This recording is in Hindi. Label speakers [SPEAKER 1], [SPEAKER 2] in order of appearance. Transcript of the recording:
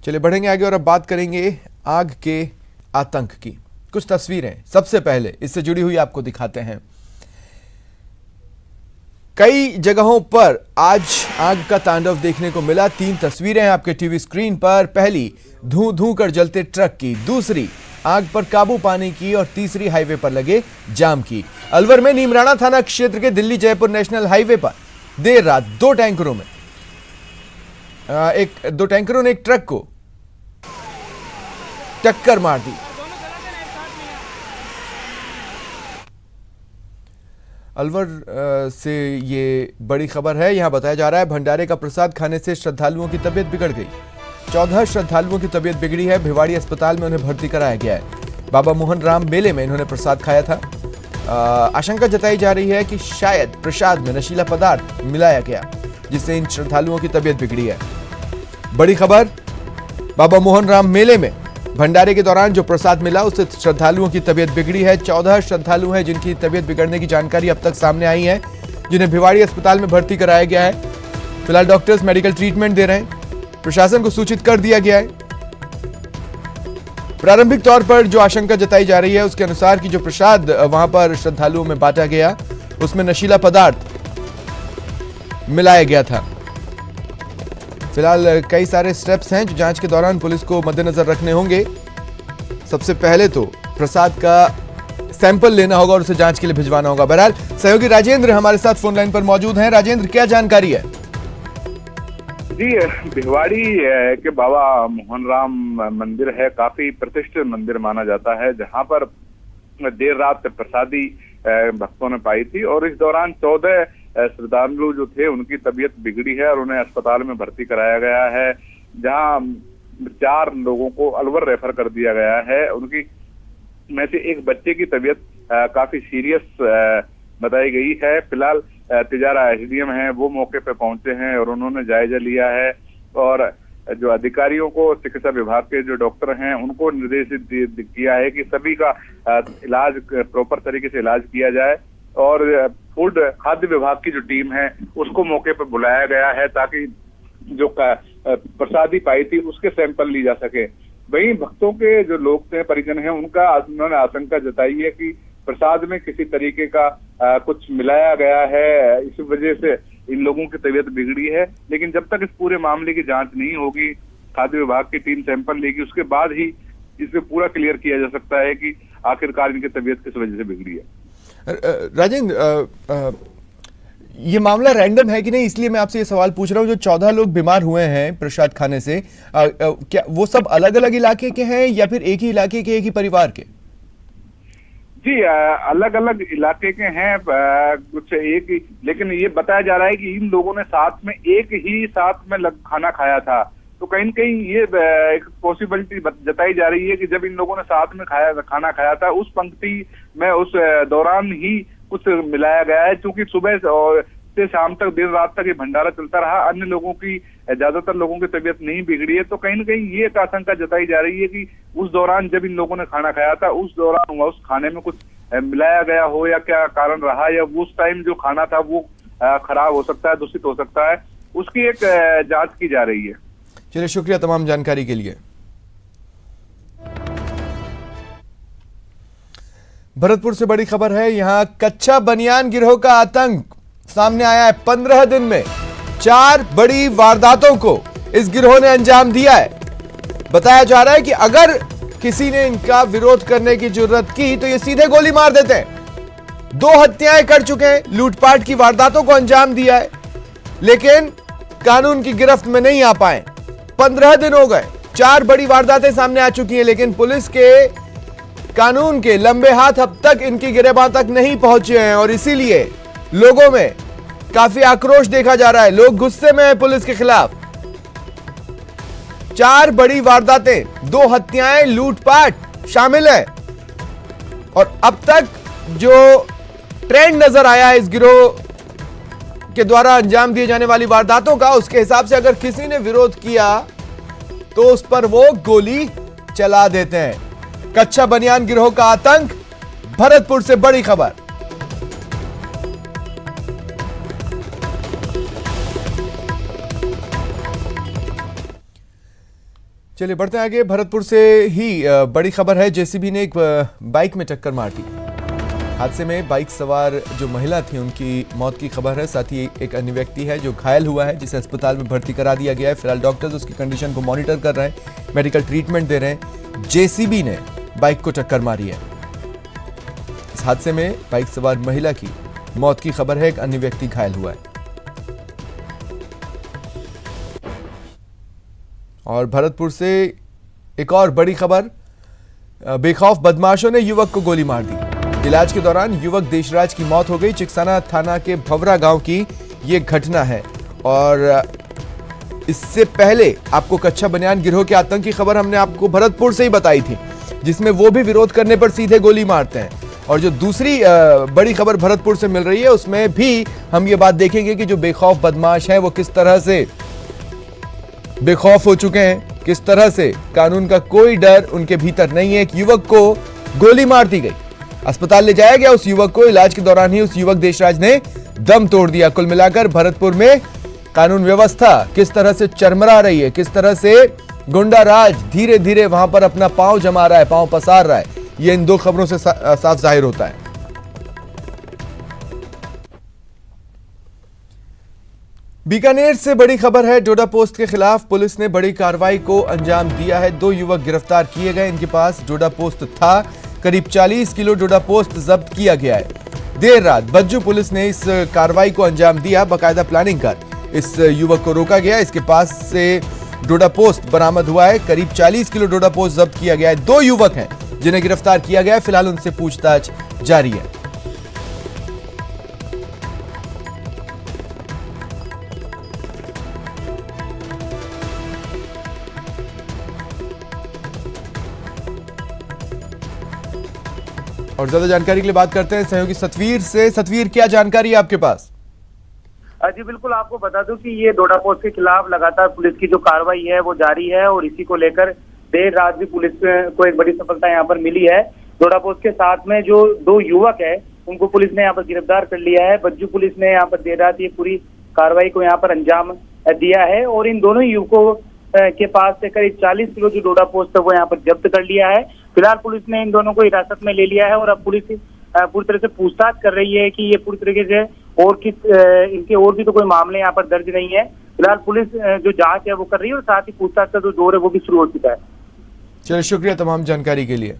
[SPEAKER 1] चलिए बढ़ेंगे आगे और अब बात करेंगे आग के आतंक की। कुछ तस्वीरें सबसे पहले इससे जुड़ी हुई आपको दिखाते हैं। कई जगहों पर आज आग का तांडव देखने को मिला। 3 तस्वीरें हैं आपके टीवी स्क्रीन पर। पहली धूं धूं कर जलते ट्रक की, दूसरी आग पर काबू पाने की और तीसरी हाईवे पर लगे जाम की। अलवर में नीमराणा थाना क्षेत्र के दिल्ली जयपुर नेशनल हाईवे पर देर रात 2 टैंकरों ने एक ट्रक को टक्कर मार दी। अलवर से ये बड़ी खबर है। यहां बताया जा रहा है भंडारे का प्रसाद खाने से श्रद्धालुओं की तबीयत बिगड़ गई। 14 श्रद्धालुओं की तबीयत बिगड़ी है। भिवाड़ी अस्पताल में उन्हें भर्ती कराया गया है। बाबा मोहन राम मेले में इन्होंने प्रसाद खाया था। आशंका जताई जा रही है कि शायद प्रसाद में नशीला पदार्थ मिलाया गया, जिससे इन श्रद्धालुओं की तबीयत बिगड़ी है। बड़ी खबर, बाबा मोहन राम मेले में भंडारे के दौरान जो प्रसाद मिला उससे श्रद्धालुओं की तबीयत बिगड़ी है। 14 श्रद्धालु हैं जिनकी तबीयत बिगड़ने की जानकारी अब तक सामने आई है, जिन्हें भिवाड़ी अस्पताल में भर्ती कराया गया है। फिलहाल डॉक्टर्स मेडिकल ट्रीटमेंट दे रहे हैं। प्रशासन को सूचित कर दिया गया है। प्रारंभिक तौर पर जो आशंका जताई जा रही है उसके अनुसार कि जो प्रसाद वहां पर श्रद्धालुओं में बांटा गया उसमें नशीला पदार्थ मिलाया गया था। फिलहाल कई सारे स्टेप्स हैं जो जांच के दौरान पुलिस को मद्देनजर रखने होंगे। सबसे पहले तो प्रसाद का सैंपल लेना होगा और उसे जांच के लिए भिजवाना होगा। बहरहाल सहयोगी राजेंद्र हमारे साथ फोन लाइन पर मौजूद हैं। राजेंद्र, क्या जानकारी है?
[SPEAKER 2] जी, भिवाड़ी के बाबा मोहन राम मंदिर है, काफी प्रतिष्ठित मंदिर माना जाता है, जहां पर देर रात प्रसादी भक्तों ने पाई थी और इस दौरान 14 श्रद्धालु जो थे उनकी तबीयत बिगड़ी है और उन्हें अस्पताल में भर्ती कराया गया है, जहां 4 लोगों को अलवर रेफर कर दिया गया है। उनकी में से एक बच्चे की तबीयत काफी सीरियस बताई गई है। फिलहाल तिजारा एसडीएम हैं, वो मौके पे पहुंचे हैं और उन्होंने जायजा लिया है और जो अधिकारियों को, चिकित्सा विभाग के जो डॉक्टर हैं उनको निर्देशित किया है कि सभी का इलाज प्रॉपर तरीके से इलाज किया जाए और फूड खाद्य विभाग की जो टीम है उसको मौके पर बुलाया गया है ताकि जो प्रसादी पाई थी उसके सैंपल ली जा सके। वहीं भक्तों के जो लोग थे, परिजन हैं, उन्होंने आशंका जताई है कि प्रसाद में किसी तरीके का कुछ मिलाया गया है, इस वजह से इन लोगों की तबीयत बिगड़ी है। लेकिन जब तक इस पूरे मामले की जांच नहीं होगी, खाद्य विभाग की टीम सैंपल लेगी, उसके बाद ही इसे पूरा क्लियर किया जा सकता है कि आखिरकार इनकी तबीयत किस वजह से बिगड़ी है।
[SPEAKER 1] राजेंद्र, ये मामला रैंडम है कि नहीं, इसलिए मैं आपसे ये सवाल पूछ रहा हूँ। जो 14 लोग बीमार हुए हैं प्रसाद खाने से, क्या वो सब अलग अलग इलाके के हैं या फिर एक ही इलाके के, एक ही परिवार के?
[SPEAKER 2] जी, अलग अलग इलाके के हैं, कुछ एक ही, लेकिन ये बताया जा रहा है कि इन लोगों ने साथ में एक ही साथ में खाना खाया था। तो कहीं न कहीं ये एक पॉसिबिलिटी जताई जा रही है कि जब इन लोगों ने साथ में खाना खाया था उस पंक्ति में उस दौरान ही कुछ मिलाया गया है। क्योंकि सुबह से शाम तक, देर रात तक ये भंडारा चलता रहा, अन्य लोगों की, ज्यादातर लोगों की तबीयत नहीं बिगड़ी है। तो कहीं न कहीं ये एक आशंका जताई जा रही है कि उस दौरान जब इन लोगों ने खाना खाया था उस दौरान उस खाने में कुछ मिलाया गया हो या क्या कारण रहा, या उस टाइम जो खाना था वो खराब हो सकता है, दूषित हो सकता है, उसकी एक जांच की जा रही है।
[SPEAKER 1] चलिए, शुक्रिया तमाम जानकारी के लिए। भरतपुर से बड़ी खबर है। यहां कच्चा बनियान गिरोह का आतंक सामने आया है। 15 दिन में 4 बड़ी वारदातों को इस गिरोह ने अंजाम दिया है। बताया जा रहा है कि अगर किसी ने इनका विरोध करने की जरूरत की तो ये सीधे गोली मार देते हैं। 2 हत्याएं कर चुके हैं, लूटपाट की वारदातों को अंजाम दिया है, लेकिन कानून की गिरफ्त में नहीं आ पाए। 15 दिन हो गए, 4 बड़ी वारदातें सामने आ चुकी हैं, लेकिन पुलिस के कानून के लंबे हाथ अब तक इनकी गिरफ्तारी तक नहीं पहुंचे हैं और इसीलिए लोगों में काफी आक्रोश देखा जा रहा है। लोग गुस्से में हैं पुलिस के खिलाफ। 4 बड़ी वारदातें, 2 हत्याएं, लूटपाट शामिल है और अब तक जो ट्रेंड नजर आया है इस गिरोह के द्वारा अंजाम दिए जाने वाली वारदातों का, उसके हिसाब से अगर किसी ने विरोध किया तो उस पर वो गोली चला देते हैं। कच्चा बनियान गिरोह का आतंक, भरतपुर से बड़ी खबर। चलिए बढ़ते हैं आगे। भरतपुर से ही बड़ी खबर है। जेसीबी ने एक बाइक में टक्कर मार दी। हादसे में बाइक सवार जो महिला थी उनकी मौत की खबर है। साथ ही एक अन्य व्यक्ति है जो घायल हुआ है, जिसे अस्पताल में भर्ती करा दिया गया है। फिलहाल डॉक्टर्स उसकी कंडीशन को मॉनिटर कर रहे हैं, मेडिकल ट्रीटमेंट दे रहे हैं। जेसीबी ने बाइक को टक्कर मारी है। इस हादसे में बाइक सवार महिला की मौत की खबर है, एक अन्य व्यक्ति घायल हुआ है। और भरतपुर से एक और बड़ी खबर, बेखौफ बदमाशों ने युवक को गोली मार दी। इलाज के दौरान युवक देशराज की मौत हो गई। चिकसाना थाना के भवरा गांव की यह घटना है। और इससे पहले आपको कच्चा बनियान गिरोह के आतंक की खबर हमने आपको भरतपुर से ही बताई थी, जिसमें वो भी विरोध करने पर सीधे गोली मारते हैं। और जो दूसरी बड़ी खबर भरतपुर से मिल रही है, उसमें भी हम ये बात देखेंगे कि जो बेखौफ बदमाश हैं वो किस तरह से बेखौफ हो चुके हैं, किस तरह से कानून का कोई डर उनके भीतर नहीं है। एक युवक को गोली मार दी गई, अस्पताल ले जाया गया उस युवक को। इलाज के दौरान ही उस युवक देशराज ने दम तोड़ दिया। कुल मिलाकर भरतपुर में कानून व्यवस्था किस तरह से चरमरा रही है, किस तरह से गुंडा राज धीरे धीरे वहां पर अपना पांव जमा रहा है, पांव पसार रहा है, ये इन दो खबरों से साफ जाहिर होता है। बीकानेर से बड़ी खबर है। डोडा पोस्ट के खिलाफ पुलिस ने बड़ी कार्रवाई को अंजाम दिया है। 2 युवक गिरफ्तार किए गए। इनके पास डोडा पोस्ट था। करीब 40 किलो डोडा पोस्ट जब्त किया गया है। देर रात बज्जू पुलिस ने इस कार्रवाई को अंजाम दिया। बाकायदा प्लानिंग कर इस युवक को रोका गया। इसके पास से डोडा पोस्ट बरामद हुआ है। करीब 40 किलो डोडा पोस्ट जब्त किया गया है। 2 युवक हैं जिन्हें गिरफ्तार किया गया है। फिलहाल उनसे पूछताछ जारी है। और ज्यादा जानकारी के लिए बात करते हैं सहयोगी सतवीर से। सतवीर, क्या जानकारी है आपके पास?
[SPEAKER 3] जी बिल्कुल, आपको बता दूं कि ये डोडा पोस्ट के खिलाफ लगातार पुलिस की जो कार्रवाई है वो जारी है। और इसी को लेकर देर रात भी पुलिस को एक बड़ी सफलता यहाँ पर मिली है। डोडा पोस्ट के साथ में जो 2 युवक है उनको पुलिस ने यहाँ पर गिरफ्तार कर लिया है। बज्जू पुलिस ने यहाँ पर देर रात ये पूरी कार्रवाई को यहाँ पर अंजाम दिया है। और इन दोनों युवकों के पास से करीब 40 किलो जो डोडा पोस्ट है वो यहाँ पर जब्त कर लिया है। फिलहाल पुलिस ने इन दोनों को हिरासत में ले लिया है। और अब पुलिस पूरी तरह से पूछताछ कर रही है कि ये पूरी तरीके से और इनके और भी तो कोई मामले यहाँ पर दर्ज नहीं है। फिलहाल पुलिस जो जांच है वो कर रही है और साथ ही पूछताछ का जो दौर है वो भी शुरू हो चुका है।
[SPEAKER 1] चलिए, शुक्रिया तमाम जानकारी के लिए।